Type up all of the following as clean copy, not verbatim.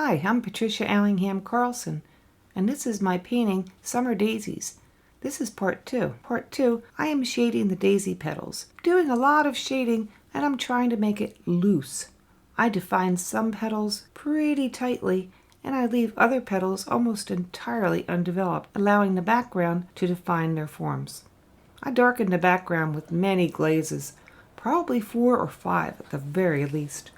Hi, I'm Patricia Allingham Carlson, and this is my painting, Summer Daisies. This is part 2. Part 2, I am shading the daisy petals. I'm doing a lot of shading, and I'm trying to make it loose. I define some petals pretty tightly, and I leave other petals almost entirely undeveloped, allowing the background to define their forms. I darken the background with many glazes, probably 4 or 5 at the very least.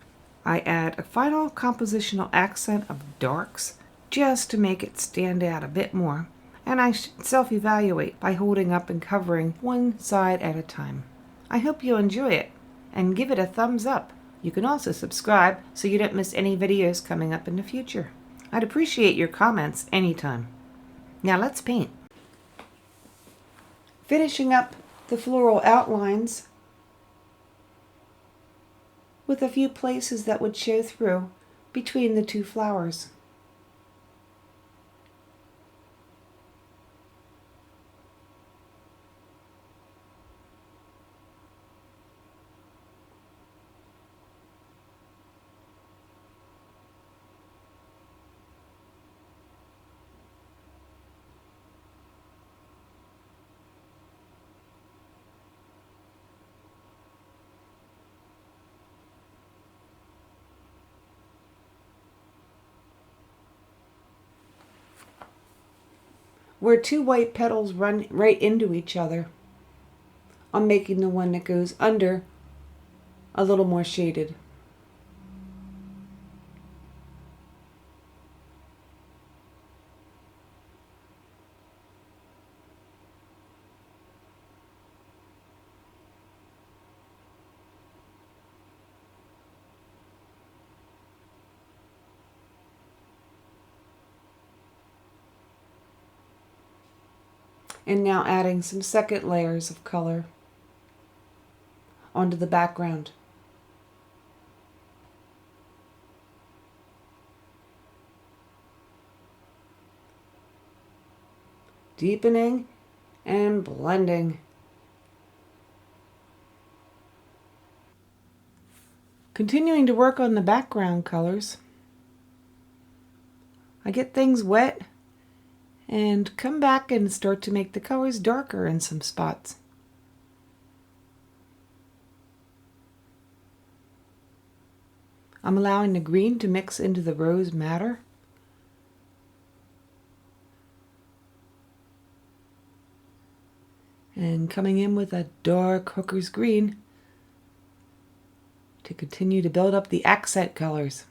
I add a final compositional accent of darks just to make it stand out a bit more, and I self-evaluate by holding up and covering one side at a time. I hope you enjoy it and give it a thumbs up. You can also subscribe so you don't miss any videos coming up in the future. I'd appreciate your comments anytime. Now let's paint. Finishing up the floral outlines with a few places that would show through between the two flowers. Where two white petals run right into each other, I'm making the one that goes under a little more shaded. And now adding some second layers of color onto the background. Deepening and blending. Continuing to work on the background colors. I get things wet and come back and start to make the colors darker in some spots. I'm allowing the green to mix into the rose madder. And coming in with a dark hooker's green to continue to build up the accent colors.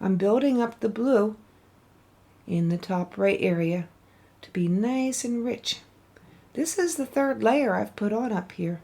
I'm building up the blue in the top right area to be nice and rich. This is the third layer I've put on up here.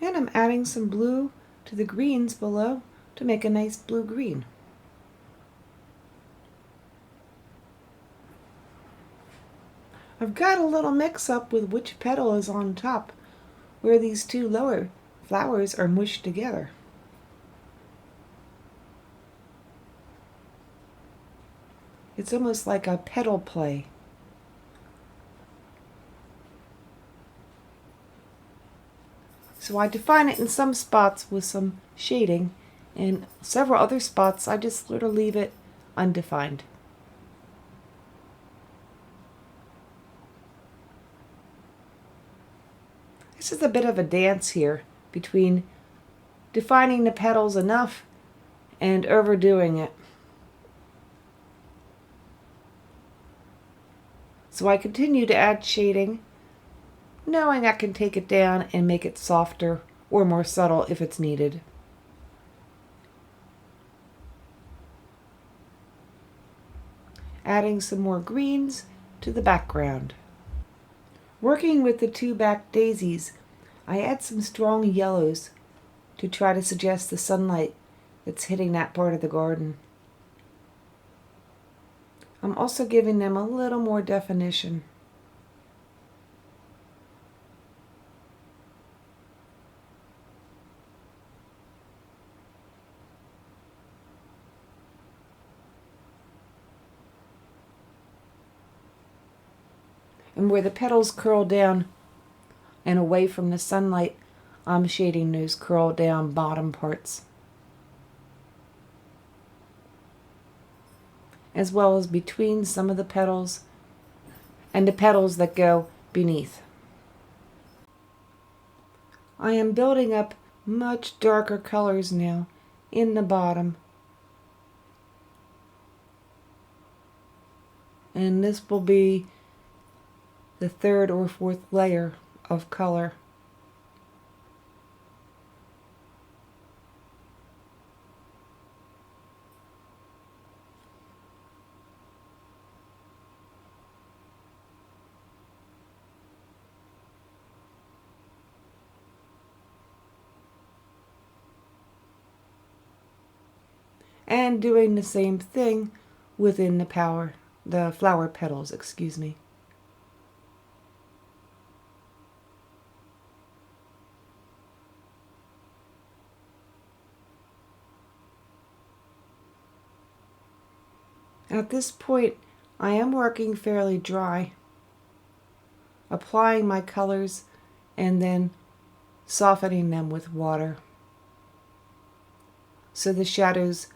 And I'm adding some blue to the greens below to make a nice blue-green. I've got a little mix-up with which petal is on top, where these two lower flowers are mushed together. It's almost like a petal play. So I define it in some spots with some shading, and several other spots I just sort of leave it undefined. This is a bit of a dance here between defining the petals enough and overdoing it. So I continue to add shading, knowing I can take it down and make it softer or more subtle if it's needed. Adding some more greens to the background. Working with the two back daisies, I add some strong yellows to try to suggest the sunlight that's hitting that part of the garden. I'm also giving them a little more definition. And where the petals curl down and away from the sunlight, I'm shading those curl down bottom parts, as well as between some of the petals and the petals that go beneath. I am building up much darker colors now in the bottom, and this will be the third or fourth layer of color. And doing the same thing within the flower petals, excuse me. At this point, I am working fairly dry, applying my colors and then softening them with water so the shadows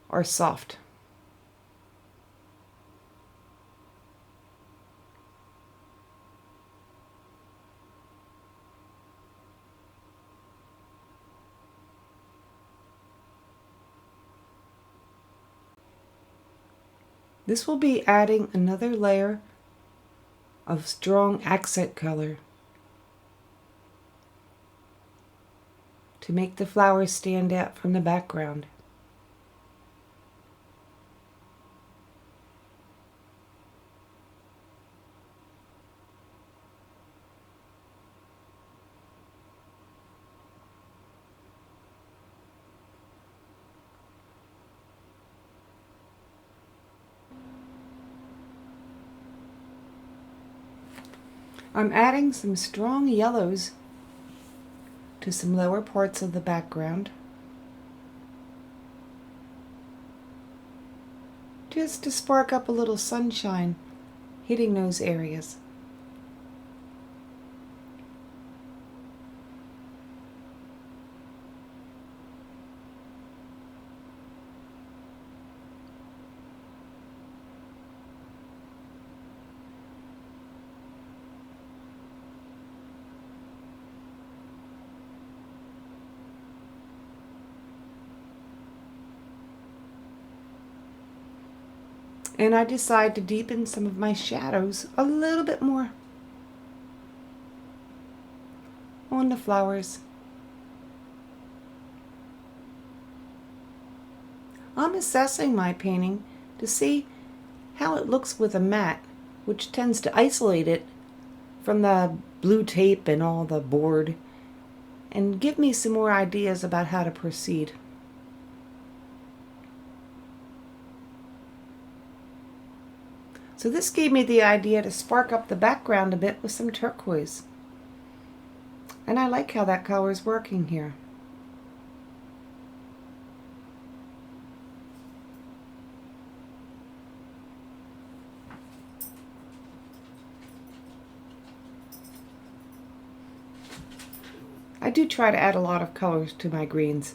are soft. This will be adding another layer of strong accent color to make the flowers stand out from the background. I'm adding some strong yellows to some lower parts of the background, just to spark up a little sunshine hitting those areas. And I decide to deepen some of my shadows a little bit more on the flowers. I'm assessing my painting to see how it looks with a matte, which tends to isolate it from the blue tape and all the board, and give me some more ideas about how to proceed. So this gave me the idea to spark up the background a bit with some turquoise. And I like how that color is working here. I do try to add a lot of colors to my greens.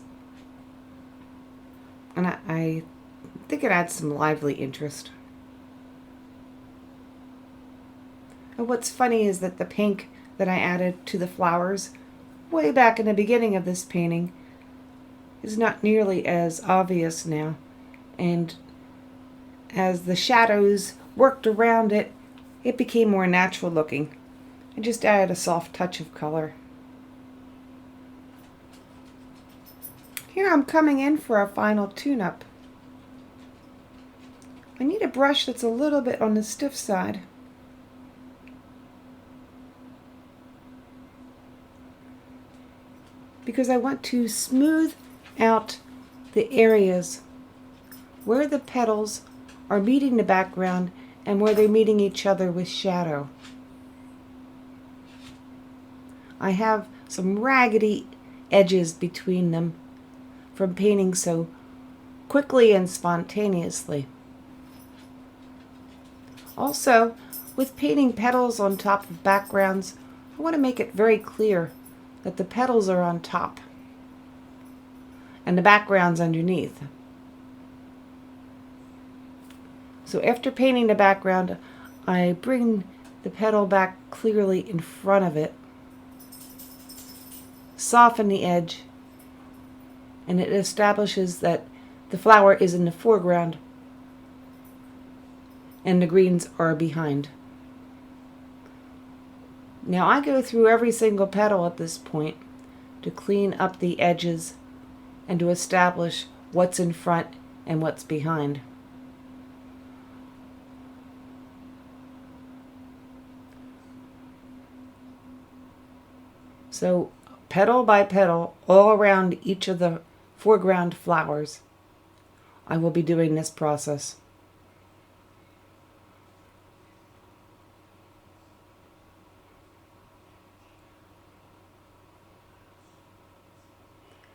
And I think it adds some lively interest. And what's funny is that the pink that I added to the flowers way back in the beginning of this painting is not nearly as obvious now. And as the shadows worked around it, it became more natural looking. I just added a soft touch of color. Here I'm coming in for a final tune-up. I need a brush that's a little bit on the stiff side. Because I want to smooth out the areas where the petals are meeting the background and where they're meeting each other with shadow. I have some raggedy edges between them from painting so quickly and spontaneously. Also, with painting petals on top of backgrounds, I want to make it very clear that the petals are on top and the background's underneath. So after painting the background, I bring the petal back clearly in front of it, soften the edge, and it establishes that the flower is in the foreground and the greens are behind. Now I go through every single petal at this point to clean up the edges and to establish what's in front and what's behind. So petal by petal, all around each of the foreground flowers, I will be doing this process.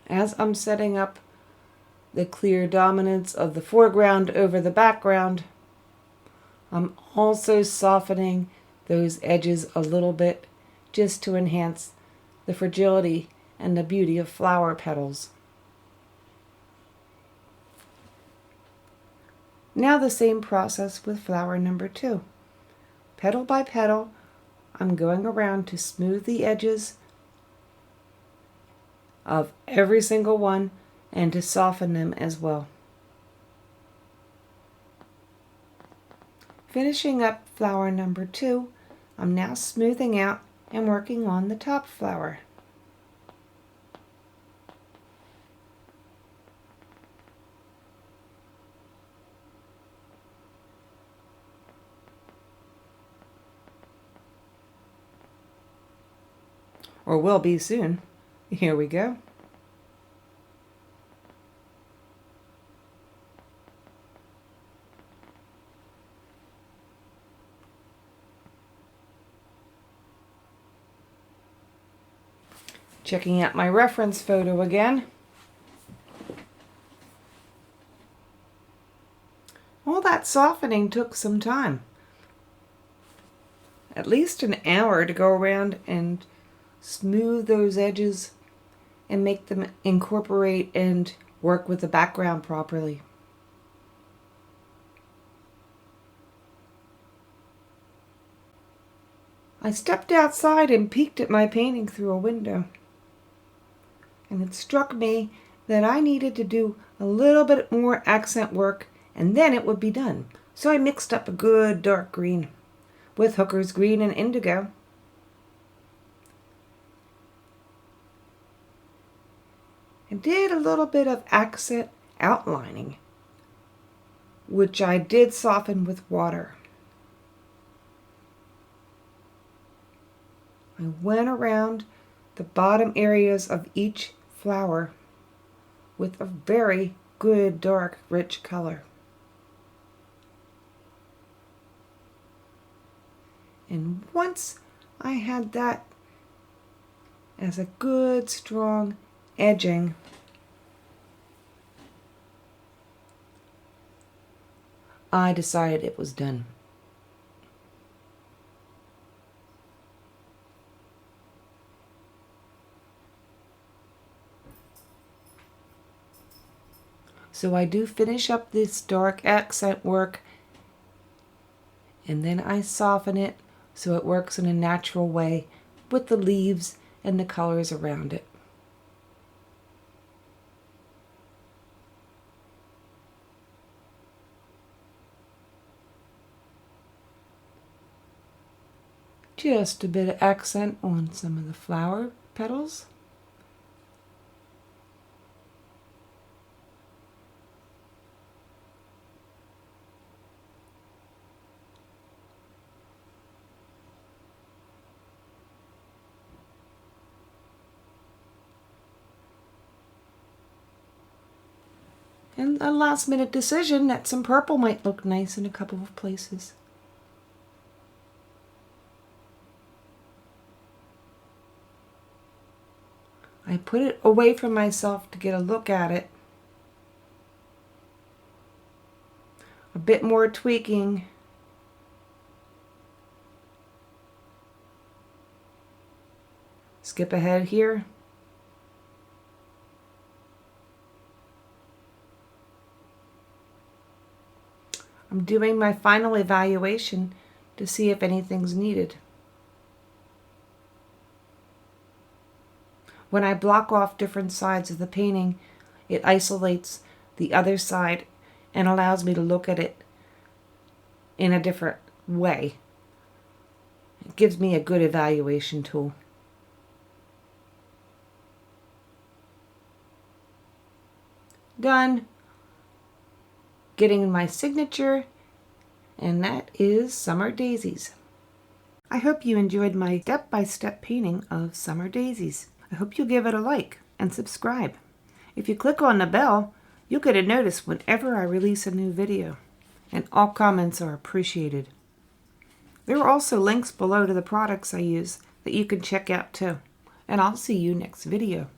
As I'm setting up the clear dominance of the foreground over the background, I'm also softening those edges a little bit just to enhance the fragility and the beauty of flower petals. Now the same process with flower number 2. Petal by petal, I'm going around to smooth the edges of every single one and to soften them as well. Finishing up flower number 2, I'm now smoothing out and working on the top flower. Or will be soon. Here we go. Checking out my reference photo again. All that softening took some time. At least an hour to go around and smooth those edges and make them incorporate and work with the background properly. I stepped outside and peeked at my painting through a window. And it struck me that I needed to do a little bit more accent work and then it would be done. So I mixed up a good dark green with hooker's green and indigo. And did a little bit of accent outlining, which I did soften with water. I went around the bottom areas of each flower with a very good dark rich color. And once I had that as a good strong edging, I decided it was done. So I do finish up this dark accent work and then I soften it so it works in a natural way with the leaves and the colors around it. Just a bit of accent on some of the flower petals. And a last minute decision that some purple might look nice in a couple of places. I put it away from myself to get a look at it. A bit more tweaking. Skip ahead here. I'm doing my final evaluation to see if anything's needed. When I block off different sides of the painting, it isolates the other side and allows me to look at it in a different way. It gives me a good evaluation tool. Done. Getting my signature, and that is Summer Daisies. I hope you enjoyed my step-by-step painting of Summer Daisies. I hope you'll give it a like and subscribe. If you click on the bell, you'll get a notice whenever I release a new video, and all comments are appreciated. There are also links below to the products I use that you can check out too, and I'll see you next video.